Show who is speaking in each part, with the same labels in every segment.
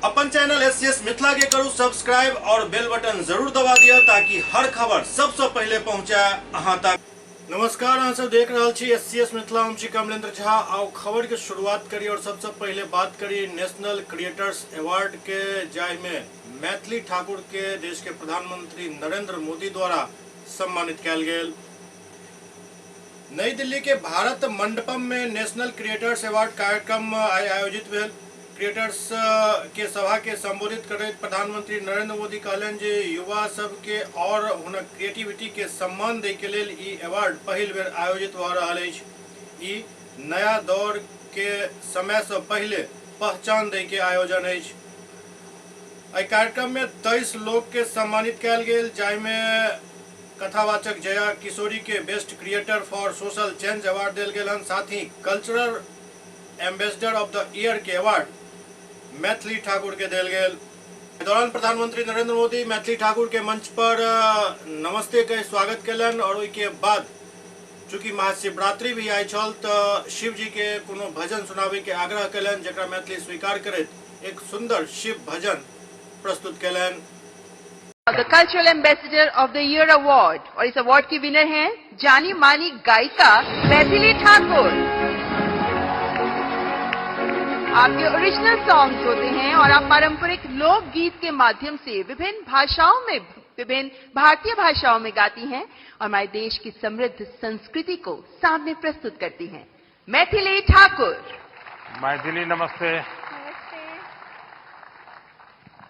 Speaker 1: अपन channel SCS Mithila के करू subscribe और बेल बटन जरूर दबा दिया ताकि हर खबर सबसे पहले पहुंचा अहां तक। नमस्कार, अहां सब देख रहा छी एससीएस मिथिला। हम छी कमलेंद्र झा। आओ खबर के शुरुआत करी और सबसे पहले बात करी नेशनल क्रिएटर्स अवार्ड के, जाय में मैथिली ठाकुर के देश के प्रधानमंत्री नरेंद्र मोदी द्वारा सम्मानित किया गेल। नई दिल्ली के भारत मंडपम में नेशनल क्रिएटर्स अवार्ड कार्यक्रम आयोजित भेल। क्रिएटर्स के सभा के संबोधित करते प्रधानमंत्री नरेंद्र मोदी कहलन जे युवा सब के और हुनक क्रिएटिविटी के सम्मान दे के लेल ई अवार्ड पहिल बेर आयोजित भ रहल अछि। ई नया दौर के समय से पहले पहचान दे के आयोजन अछि। एहि कार्यक्रम में 23 लोग के सम्मानित किया गेल, जाय में कथावाचक जया किशोरी के best creator for social change award दिल गेल। साथ ही cultural ambassador of the year के अवार्ड मैथिली ठाकुर के दिल गेल। दौरान प्रधानमंत्री नरेंद्र मोदी मैथिली ठाकुर के मंच पर नमस्ते के स्वागत कलन और उसके बाद चूंकि महाशिवरात्रि भी आई छल तो शिव जी के कोनो भजन सुनावे के आग्रह कलन, जकरा मैथिली स्वीकार करत एक सुंदर शिव भजन प्रस्तुत kiln.
Speaker 2: The cultural ambassador of the year award, और इस अवार्ड की विनर हैं जानी मानी गायिका मैथिली ठाकुर। आपके ओरिजिनल सॉन्ग्स होते हैं और आप पारंपरिक लोकगीत के माध्यम से विभिन्न भारतीय भाषाओं में गाती हैं और हमारे देश की समृद्ध संस्कृति को सामने प्रस्तुत करती हैं। मैथिली ठाकुर।
Speaker 3: मैथिली नमस्ते।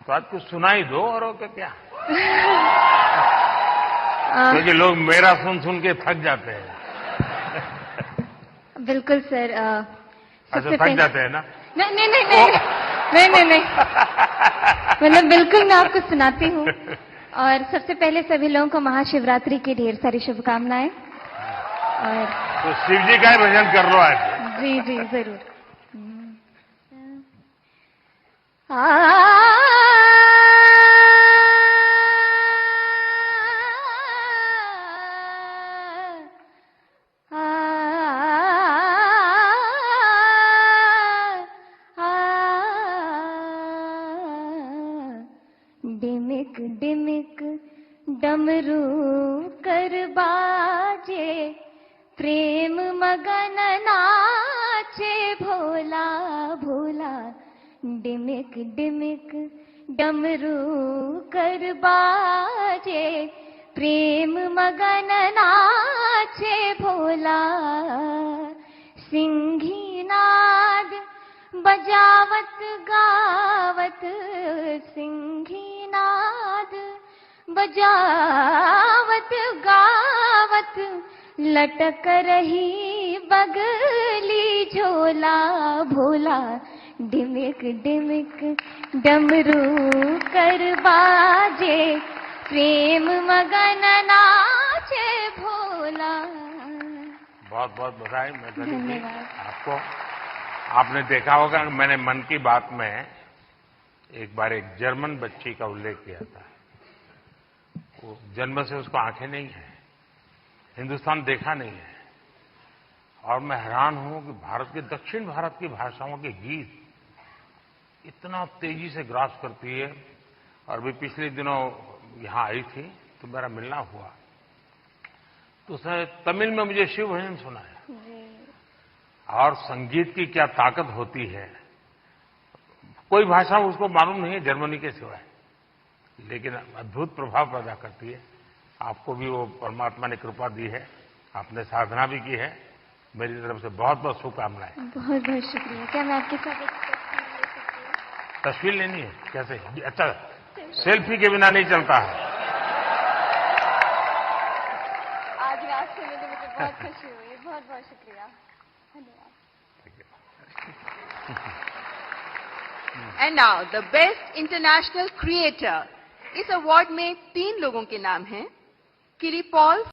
Speaker 3: तो आज कुछ सुनाई दो और क्या क्योंकि लोग मेरा सुन के थक जाते हैं।
Speaker 4: बिल्कुल सर।
Speaker 3: अच्छा, थक जाते हैं ना?
Speaker 4: नहीं मतलब बिल्कुल मैं आपको सुनाती हूँ। और सबसे पहले सभी लोगों को महाशिवरात्रि की ढेर सारी शुभकामनाएं। और
Speaker 3: तो शिव जी का ही भजन कर लो आज।
Speaker 4: जी जी जरूर। डिमिक डिमिक डमरू कर बाजे, प्रेम मगन नाचे भोला भोला। डिमिक डिमिक डमरू कर बाजे, प्रेम मगन नाचे भोला। सिंही नाद बजावत गावत, सिंही नाद बजावत गावत, लटक रही बगली झोला भोला। डिमिक डिमिक डमरू कर बाजे, प्रेम मगन नाचे भोला।
Speaker 3: बहुत बहुत बधाई मैथिली जी आपको। आपने देखा होगा मैंने मन की बात में एक बार एक जर्मन बच्ची का उल्लेख किया था। वो जन्म से उसको आंखें नहीं है, हिंदुस्तान देखा नहीं है, और मैं हैरान हूं कि भारत के दक्षिण भारत की भाषाओं के गीत इतना तेजी से ग्रास करती है। और भी पिछले दिनों यहां आई थी तो मेरा मिलना हुआ, तो उसने तमिल में मुझे शिव भजन सुनाया। और संगीत की क्या ताकत होती है, कोई भाषा उसको मालूम नहीं है जर्मनी के सिवाय, लेकिन अद्भुत प्रभाव पैदा करती है। आपको भी वो परमात्मा ने कृपा दी है, आपने साधना भी की है। मेरी तरफ से बहुत बहुत शुभकामनाएं।
Speaker 4: बहुत बहुत शुक्रिया। क्या मैं आपके साथ एक
Speaker 3: तस्वीर लेनी है? कैसे? अच्छा, सेल्फी के बिना नहीं चलता है।
Speaker 4: आज रास्ते में तो मुझे बहुत खुशी हुई। बहुत बहुत शुक्रिया, धन्यवाद।
Speaker 2: And now the best international creator. इस अवार्ड में 3 लोगों के नाम हैं। किरी पॉल